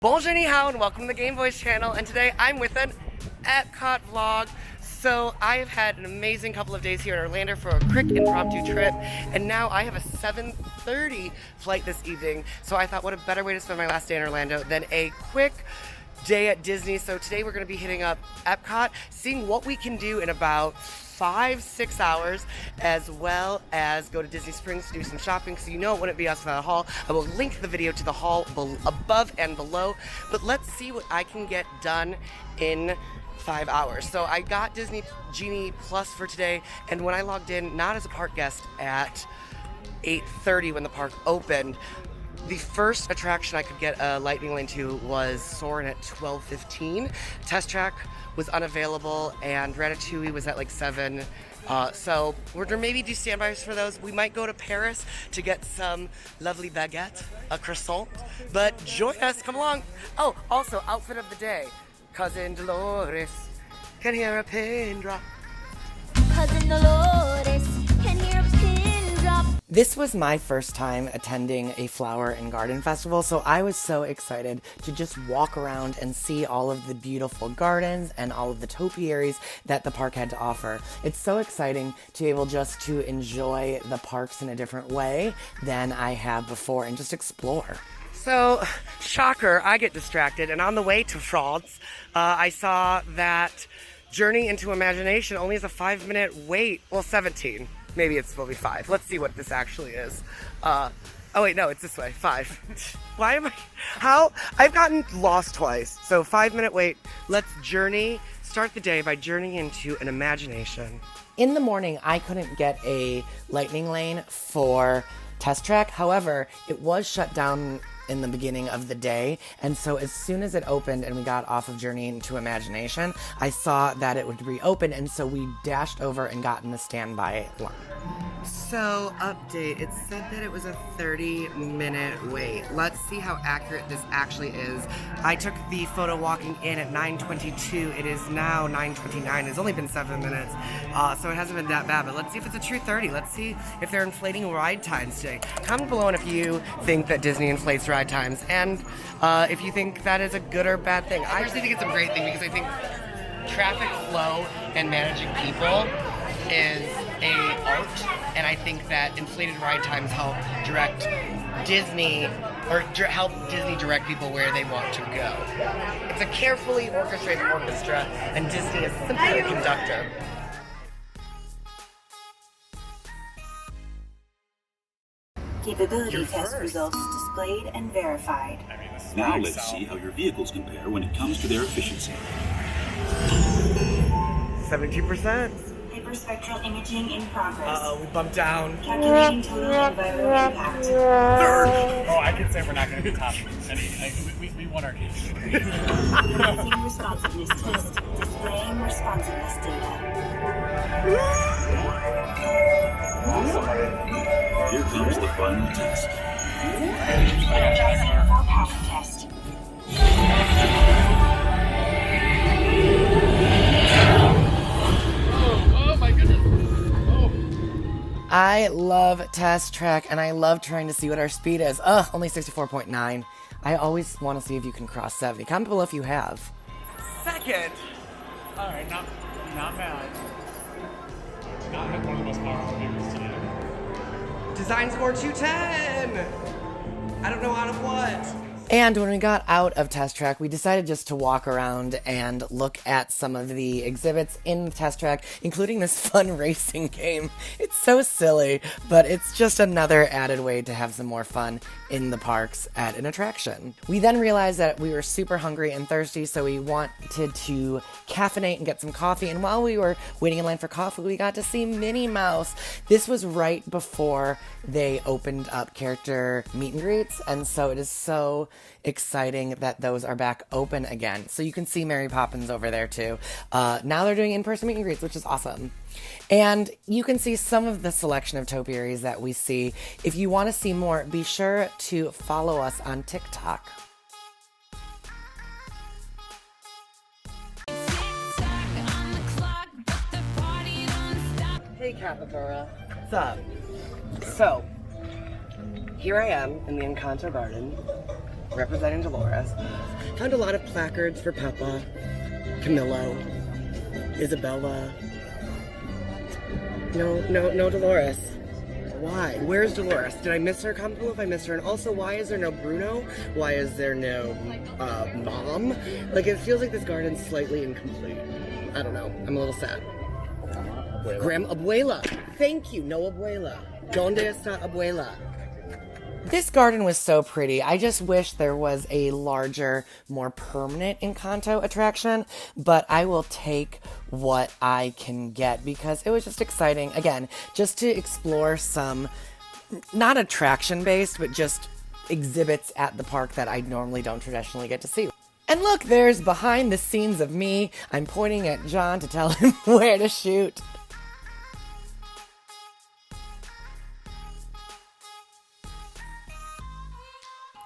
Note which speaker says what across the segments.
Speaker 1: Bonjour, ni hao, and welcome to the Gaymeboyz channel. And today I'm with an Epcot vlog. So I have had an amazing couple of days here in Orlando for a quick impromptu trip, and now I have a 7:30 flight this evening. So I thought, what a better way to spend my last day in Orlando than a quick day at Disney. So today we're going to be hitting up Epcot, seeing what we can do in about 5-6 hours, as well as go to Disney Springs to do some shopping. So you know it wouldn't be us without a haul. I will link the video to the haul above and below, but let's see what I can get done in 5 hours. So I got Disney Genie Plus for today, and when I logged in, not as a park guest at 8:30 when the park opened, the first attraction I could get a lightning lane to was Soarin' at 12:15. Test Track was unavailable, and Ratatouille was at like 7. So we're gonna maybe do standbys for those. We might go to Paris to get some lovely baguette, a croissant, but join us, come along. Oh, also outfit of the day. Cousin Dolores can hear a pin drop.
Speaker 2: Cousin Dolores can hear a pin drop.
Speaker 1: This was my first time attending a flower and garden festival, so I was so excited to just walk around and see all of the beautiful gardens and all of the topiaries that the park had to offer. It's so exciting to be able just to enjoy the parks in a different way than I have before and just explore. So, shocker, I get distracted, and on the way to France, I saw that Journey into Imagination only has a 5-minute wait. Well, 17. Maybe it's supposed to be 5. Let's see what this actually is. Oh wait, no, it's this way. 5. Why am I? How? I've gotten lost twice. So 5-minute wait. Let's start the day by journeying into an imagination. In the morning, I couldn't get a lightning lane for Test Track. However, it was shut down in the beginning of the day, and so as soon as it opened and we got off of Journey into Imagination, I saw that it would reopen, and so we dashed over and got in the standby line. So, update, it said that it was a 30-minute wait. Let's see how accurate this actually is. I took the photo walking in at 9:22. It is now 9:29. It's only been 7 minutes, so it hasn't been that bad, but let's see if it's a true 30. Let's see if they're inflating ride times today. Comment below if you think that Disney inflates ride times, and if you think that is a good or bad thing. I personally think it's a great thing, because I think traffic flow and managing people is a art, and I think that inflated ride times help direct Disney, or help Disney direct people where they want to go. It's a carefully orchestrated orchestra, and Disney is simply a conductor.
Speaker 3: Capability test results displayed and verified.
Speaker 4: Now let's see how your vehicles compare when it comes to their efficiency.
Speaker 1: 72%.
Speaker 3: Hyperspectral imaging in progress.
Speaker 1: Uh-oh, we bumped down.
Speaker 3: Calculating total environmental impact.
Speaker 1: Third!
Speaker 5: Oh, I can say we're not going to be top. We won our case.
Speaker 3: Commencing responsiveness test. Displaying responsiveness data.
Speaker 4: Here comes the final test.
Speaker 3: Energizing for power test.
Speaker 5: Oh my goodness. Oh.
Speaker 1: I love Test Track, and I love trying to see what our speed is. Ugh, only 64.9. I always want to see if you can cross 70. Comment below if you have. Second.
Speaker 5: All right, not bad. Not one of the most powerful vehicles today.
Speaker 1: Design score 210. I don't know out of what. And when we got out of Test Track, we decided just to walk around and look at some of the exhibits in Test Track, including this fun racing game. It's so silly, but it's just another added way to have some more fun in the parks at an attraction. We then realized that we were super hungry and thirsty, so we wanted to caffeinate and get some coffee. And while we were waiting in line for coffee, we got to see Minnie Mouse. This was right before they opened up character meet and greets, and so it is so exciting that those are back open again. So you can see Mary Poppins over there too. Now they're doing in-person meet and greets, which is awesome. And you can see some of the selection of topiaries that we see. If you want to see more, be sure to follow us on TikTok. Hey Capybara, what's up? So, here I am in the Encanto garden, representing Dolores. Found a lot of placards for Peppa, Camillo, Isabella. No Dolores. Why? Where's Dolores? Did I miss her? Comment below if I missed her. And also, why is there no Bruno? Why is there no Mom? Like, it feels like this garden's slightly incomplete. I don't know. I'm a little sad. Abuela. Thank you. No Abuela. ¿Dónde está Abuela? This garden was so pretty. I just wish there was a larger, more permanent Encanto attraction, but I will take what I can get because it was just exciting. Again, just to explore some, not attraction-based, but just exhibits at the park that I normally don't traditionally get to see. And look, there's behind the scenes of me. I'm pointing at John to tell him where to shoot.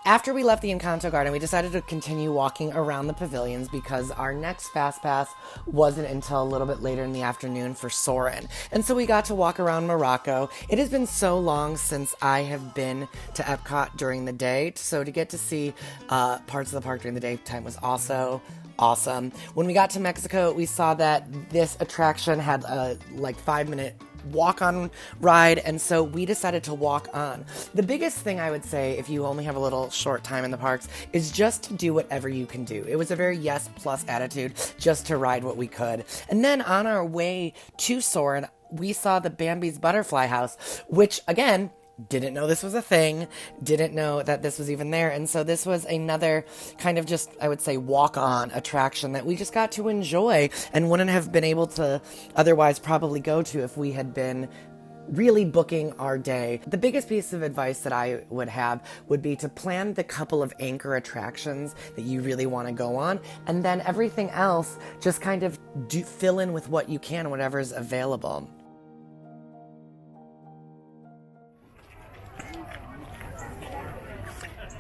Speaker 1: After we left the Encanto garden, we decided to continue walking around the pavilions because our next Fast Pass wasn't until a little bit later in the afternoon for Soarin'. And so we got to walk around Morocco. It has been so long since I have been to Epcot during the day, so to get to see parts of the park during the daytime was also awesome. When we got to Mexico, we saw that this attraction had a 5-minute walk-on ride, and so we decided to walk on. The biggest thing I would say, if you only have a little short time in the parks, is just to do whatever you can do. It was a very yes plus attitude, just to ride what we could. And then on our way to Soarin', we saw the Bambi's Butterfly House, which, again, didn't know this was a thing, didn't know that this was even there, and so this was another kind of just, I would say, walk-on attraction that we just got to enjoy and wouldn't have been able to otherwise probably go to if we had been really booking our day. The biggest piece of advice that I would have would be to plan the couple of anchor attractions that you really want to go on, and then everything else just kind of fill in with what you can, whatever's available.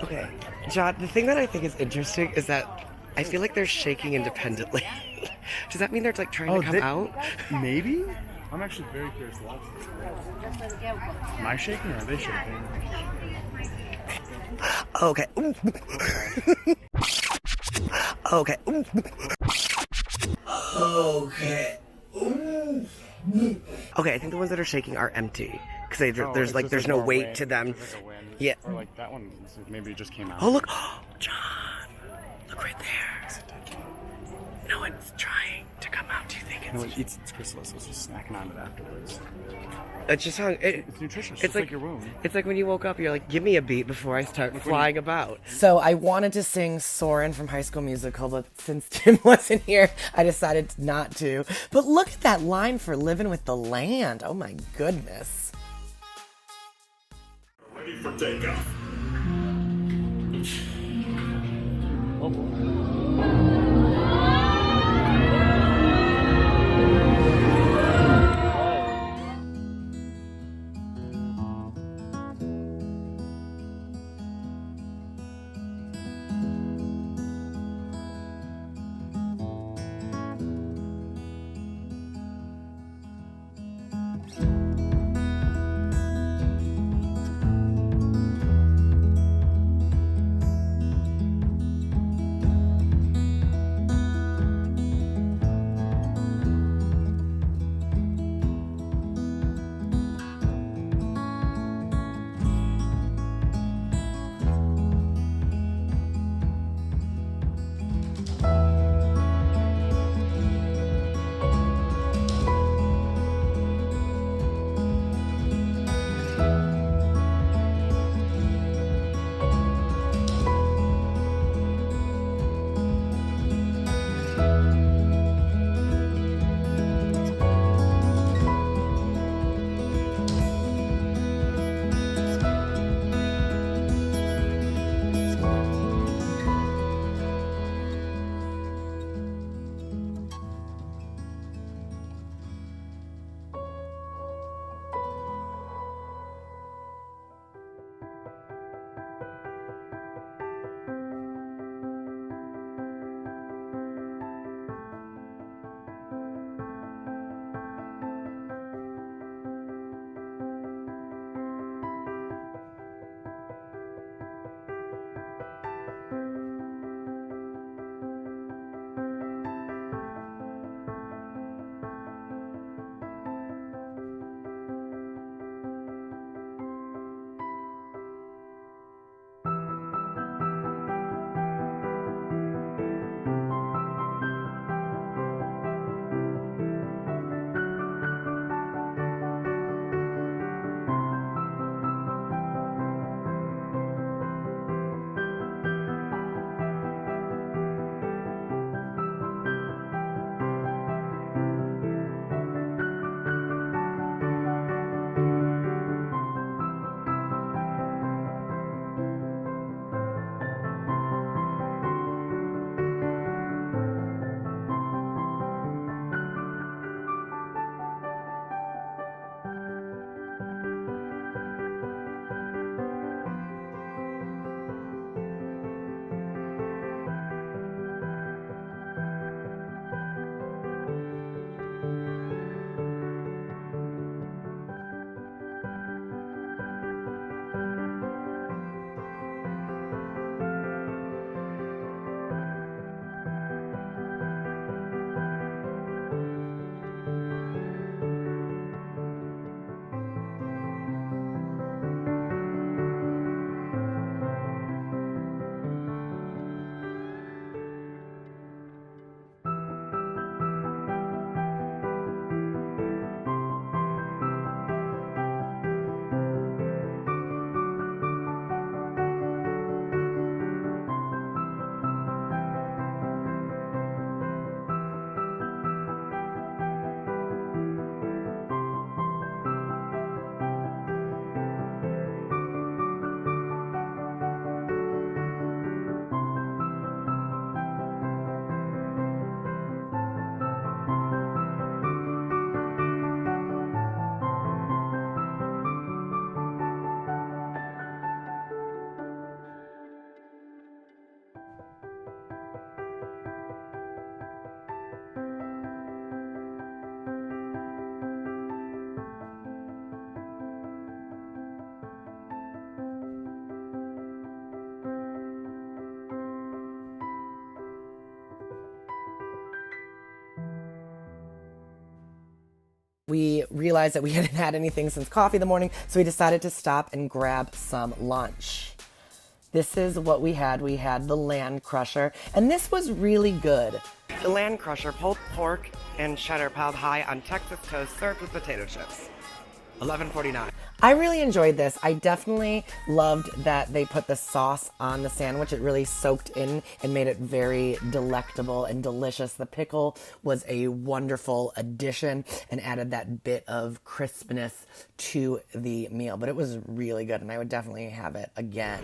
Speaker 1: Okay, John, the thing that I think is interesting is that I feel like they're shaking independently. Does that mean they're trying to come out?
Speaker 5: Maybe? I'm actually very curious to watch this. Am I shaking or are they shaking?
Speaker 1: Okay. Okay. Okay. Okay, I think the ones that are shaking are empty. Because there's no weight to them. Yeah.
Speaker 5: Or that one maybe just came out.
Speaker 1: Oh, look. Oh, John. Look right there. No one's trying to come out. Do you think
Speaker 5: it's chrysalis. It's just snacking on it afterwards.
Speaker 1: It's just
Speaker 5: it's nutritious. It's like your womb.
Speaker 1: It's like when you woke up, you're like, give me a beat before I start flying about. So I wanted to sing Soarin' from High School Musical, but since Tim wasn't here, I decided not to. But look at that line for Living with the Land. Oh my goodness.
Speaker 4: Ready for takeoff.
Speaker 5: Oh boy.
Speaker 1: We realized that we hadn't had anything since coffee in the morning, so we decided to stop and grab some lunch. This is what we had. We had the Land Crusher, and this was really good. The Land Crusher, pulled pork and cheddar piled high on Texas toast served with potato chips. $11.49. I really enjoyed this. I definitely loved that they put the sauce on the sandwich. It really soaked in and made it very delectable and delicious. The pickle was a wonderful addition and added that bit of crispness to the meal. But it was really good, and I would definitely have it again.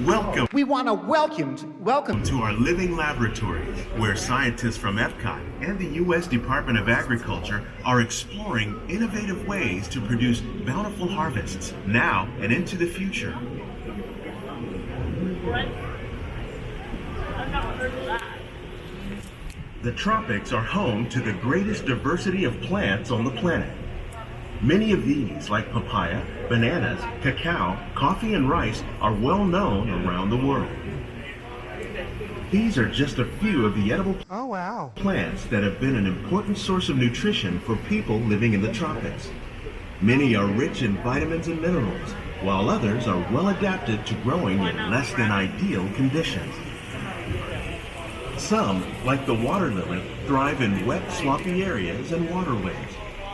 Speaker 6: Welcome.
Speaker 7: We want to welcome
Speaker 6: To our living laboratory, where scientists from Epcot and the U.S. Department of Agriculture are exploring innovative ways to produce bountiful harvests now and into the future. The tropics are home to the greatest diversity of plants on the planet. Many of these, like papaya, bananas, cacao, coffee, and rice, are well known around the world. These are just a few of the edible plants that have been an important source of nutrition for people living in the tropics. Many are rich in vitamins and minerals, while others are well adapted to growing in less than ideal conditions. Some, like the water lily, thrive in wet, swampy areas and waterways.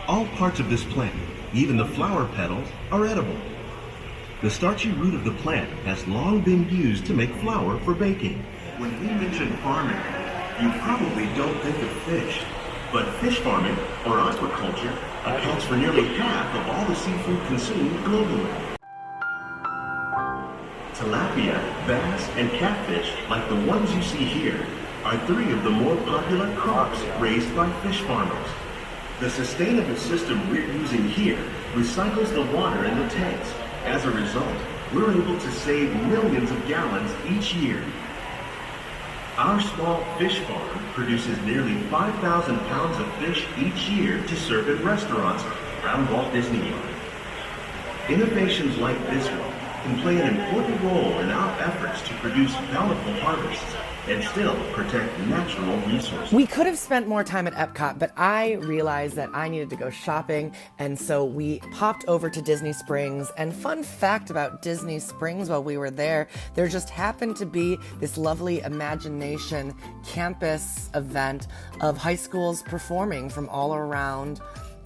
Speaker 6: All parts of this plant, even the flower petals, are edible. The starchy root of the plant has long been used to make flour for baking. When we mention farming, you probably don't think of fish, but fish farming, or aquaculture, accounts for nearly half of all the seafood consumed globally. Tilapia, bass, and catfish, like the ones you see here, are three of the more popular crops raised by fish farmers. The sustainable system we're using here recycles the water in the tanks. As a result, we're able to save millions of gallons each year. Our small fish farm produces nearly 5,000 pounds of fish each year to serve in restaurants around Walt Disney World. Innovations like this one can play an important role in our efforts to produce bountiful harvests and still protect natural resources.
Speaker 1: We could have spent more time at Epcot, but I realized that I needed to go shopping, and so we popped over to Disney Springs. And fun fact about Disney Springs while we were there just happened to be this lovely Imagination campus event of high schools performing from all around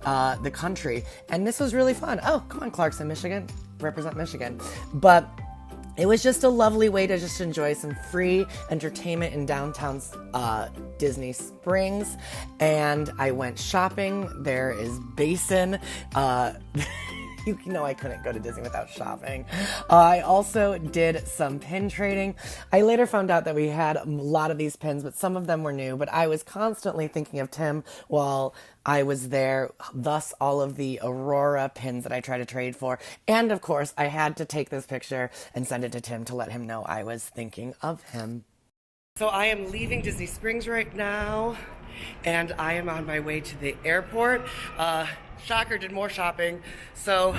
Speaker 1: the country. And this was really fun. Oh, come on, Clarkson, Michigan. Represent Michigan. But it was just a lovely way to just enjoy some free entertainment in downtown Disney Springs. And I went shopping. There is Basin. You know I couldn't go to Disney without shopping. I also did some pin trading. I later found out that we had a lot of these pins, but some of them were new. But I was constantly thinking of Tim while I was there, thus all of the Aurora pins that I tried to trade for. And of course, I had to take this picture and send it to Tim to let him know I was thinking of him. So I am leaving Disney Springs right now, and I am on my way to the airport. Shocker, did more shopping. So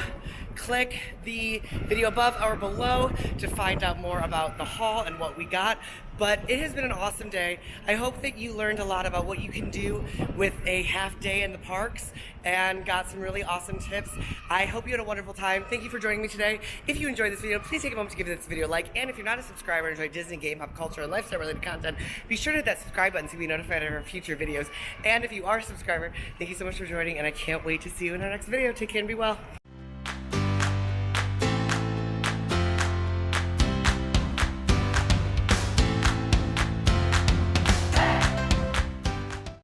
Speaker 1: click the video above or below to find out more about the haul and what we got. But it has been an awesome day. I hope that you learned a lot about what you can do with a half day in the parks and got some really awesome tips. I hope you had a wonderful time. Thank you for joining me today. If you enjoyed this video, please take a moment to give this video a like. And if you're not a subscriber and enjoy Disney, game, pop culture, and lifestyle related content, be sure to hit that subscribe button so you be notified of our future videos. And if you are a subscriber, thank you so much for joining, and I can't wait to see you in our next video. Take care and be well.